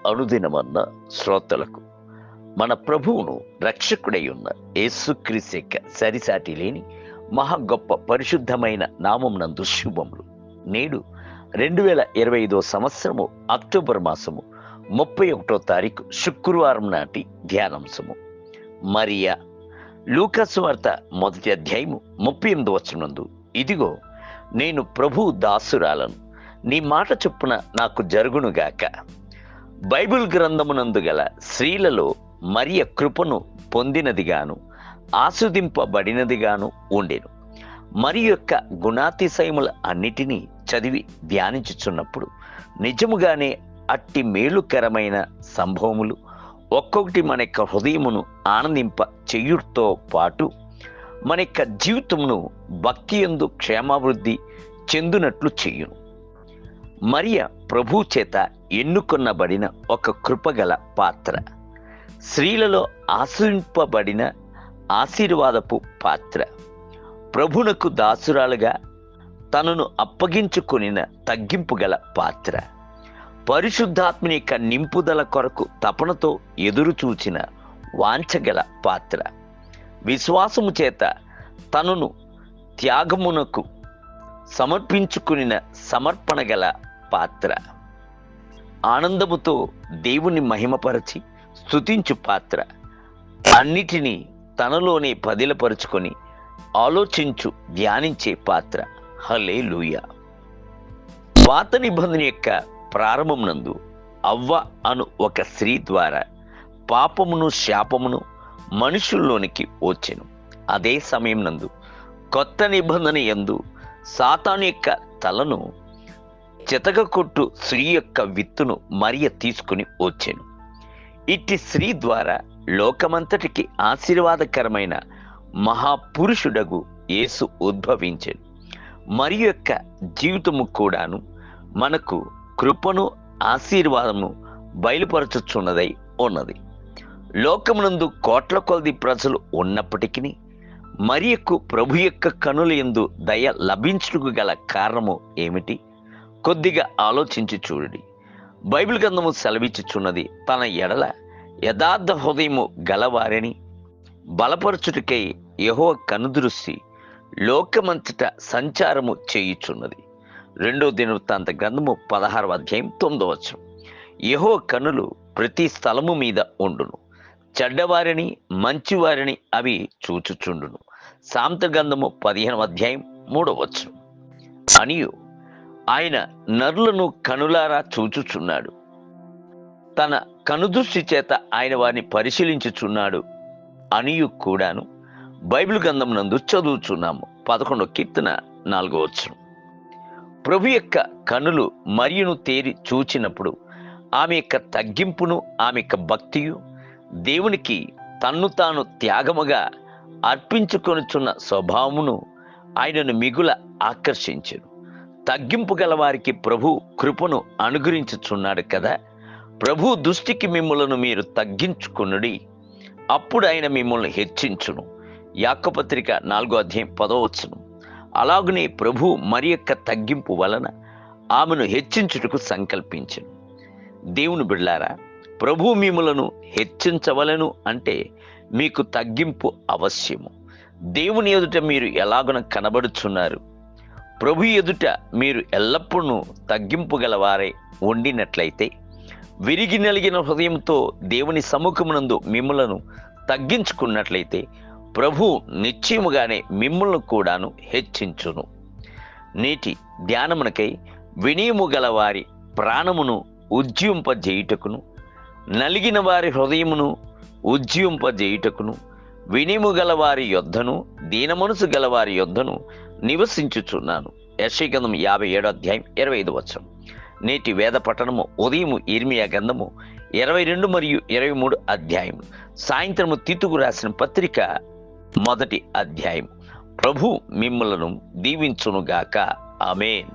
అనుదినమన్న శ్రోతలకు మన ప్రభువును రక్షకుడై ఉన్న యేసుక్రీస్తు యొక్క సరిసాటి లేని మహా గొప్ప పరిశుద్ధమైన నామం నందు శుభములు. నేడు 2025 సంవత్సరము అక్టోబర్ మాసము 31వ తారీఖు శుక్రవారం నాటి ధ్యానాంశము. మరియా. లూకాసు వార్త 1వ అధ్యాయము 38వ వచనమందు, ఇదిగో నేను ప్రభువు దాసురాలను, నీ మాట చొప్పున నాకు జరుగునుగాక. బైబిల్ గ్రంథమునందు గల స్త్రీలలో మరియ కృపను పొందినదిగాను ఆస్వాదింపబడినదిగాను ఉండెను. మరి యొక్క గుణాతిశయముల అన్నిటినీ చదివి ధ్యానించుచున్నప్పుడు నిజముగానే అట్టి మేలుకరమైన సంభవములు ఒక్కొక్కటి మన యొక్క హృదయమును ఆనందింప చెయ్యుడితో పాటు మన యొక్క జీవితమును భక్తియందు క్షేమాభివృద్ధి చెందునట్లు చెయ్యును. మరియ ప్రభు చేత ఎన్నుకొనబడిన ఒక కృపగల పాత్ర, స్త్రీలలో ఆశ్రయింపబడిన ఆశీర్వాదపు పాత్ర, ప్రభునకు దాసురాలుగా తనను అప్పగించుకొనిన తగ్గింపు గల పాత్ర, పరిశుద్ధాత్మని యొక్క నింపుదల కొరకు తపనతో ఎదురు చూచిన వాంఛగల పాత్ర, విశ్వాసము చేత తనను త్యాగమునకు సమర్పించుకునిన సమర్పణ గల పాత్ర, ఆనందముతో దేవుని మహిమపరచి స్తుతించు పాత్ర, అన్నిటినీ తనలోనే పదిలపరుచుకొని ఆలోచించు ధ్యానించే పాత్ర. హల్లెలూయా. పాత నిబంధన యొక్క ప్రారంభం నందు అవ్వ అను ఒక స్త్రీ ద్వారా పాపమును శాపమును మనుషుల్లోనికి వచ్చెను. అదే సమయం నందు కొత్త నిబంధన యందు సాతాను యొక్క తలను చితకకొట్టు స్త్రీ యొక్క విత్తును మరియ తీసుకుని వచ్చెను. ఇట్టి స్త్రీ ద్వారా లోకమంతటికి ఆశీర్వాదకరమైన మహాపురుషుడగు యేసు ఉద్భవించెను. మరి యొక్క జీవితము కూడాను మనకు కృపను ఆశీర్వాదము బయలుపరచుచున్నదై ఉన్నది. లోకమునందు కోట్ల కొలది ప్రజలు ఉన్నప్పటికీ మరియకు ప్రభు యొక్క కనుల యందు దయ లభించుటకు గల కారణము ఏమిటి? కొద్దిగా ఆలోచించి చూడండి. బైబిల్ గ్రంథము సెలవిచ్చుచున్నది, తన ఎడల యథార్థ హృదయము గలవారిని బలపరచుటకై యెహోవా కనుదృష్టి లోకమంతట సంచారము చేయుచున్నది. 2వ దినవృత్తాంత గ్రంథము 16వ అధ్యాయం 9వ వచనం. యెహోవా కనులు ప్రతి స్థలము మీద ఉండును, చెడ్డవారిని మంచివారిని అవి చూచుచుండును. సామెతల గ్రంథము 15వ అధ్యాయం 3వ వచనం. అనియు ఆయన నరులను కనులారా చూచుచున్నాడు, తన కనుదృష్టి చేత ఆయన వారిని పరిశీలించుచున్నాడు అనియు కూడాను బైబిల్ గ్రంథం నందు చదువుచున్నాము. 11వ కీర్తన 4వ వచనం. ప్రభు యొక్క కనులు మరియును తేరి చూచినప్పుడు ఆమె యొక్క తగ్గింపును, ఆమె యొక్క భక్తియు, దేవునికి తన్ను తాను త్యాగముగా అర్పించుకొనుచున్న స్వభావమును ఆయనను మిగుల ఆకర్షించెను. తగ్గింపు గల వారికి ప్రభు కృపను అనుగ్రహించుచున్నాడు కదా. ప్రభు దృష్టికి మిమ్ములను మీరు తగ్గించుకొనుడి, అప్పుడు ఆయన మిమ్మల్ని హెచ్చించును. యాకోబు పత్రిక 4వ అధ్యాయం 10వ వచనం. అలాగనే ప్రభు మరి యొక్క తగ్గింపు వలన ఆమెను హెచ్చించుటకు సంకల్పించెను. దేవుని బిడ్డలారా, ప్రభు మిమ్ములను హెచ్చించవలను అంటే మీకు తగ్గింపు అవశ్యము. దేవుని ఎదుట మీరు ఎలాగున కనబడుచున్నారు? ప్రభు ఎదుట మీరు ఎల్లప్పుడూ తగ్గింపు గలవారై ఉండినట్లయితే, విరిగి నలిగిన హృదయంతో దేవుని సముఖమునందు మిమ్ములను తగ్గించుకున్నట్లయితే ప్రభు నిశ్చయముగానే మిమ్ములను కూడాను హెచ్చించును. నేటి ధ్యానమునకై వినయము గల వారి ప్రాణమును ఉజ్జీవింపజేయుటకును, నలిగిన వారి హృదయమును ఉజ్జీవింపజేయుటకును, వినయము గల వారి యొద్దను దీనమనసు గల వారి యొద్దను నివసించుచున్నాను. యెషయా గ్రంథం 57వ అధ్యాయం 25వ వచనం. నేటి వేద పఠనము ఉదయము ఇర్మియా గ్రంథము 22 మరియు 23 అధ్యాయములు, సాయంత్రము తీతుకు రాసిన పత్రిక 1వ అధ్యాయం. ప్రభు మిమ్ములను దీవించునుగాక. ఆమేన్.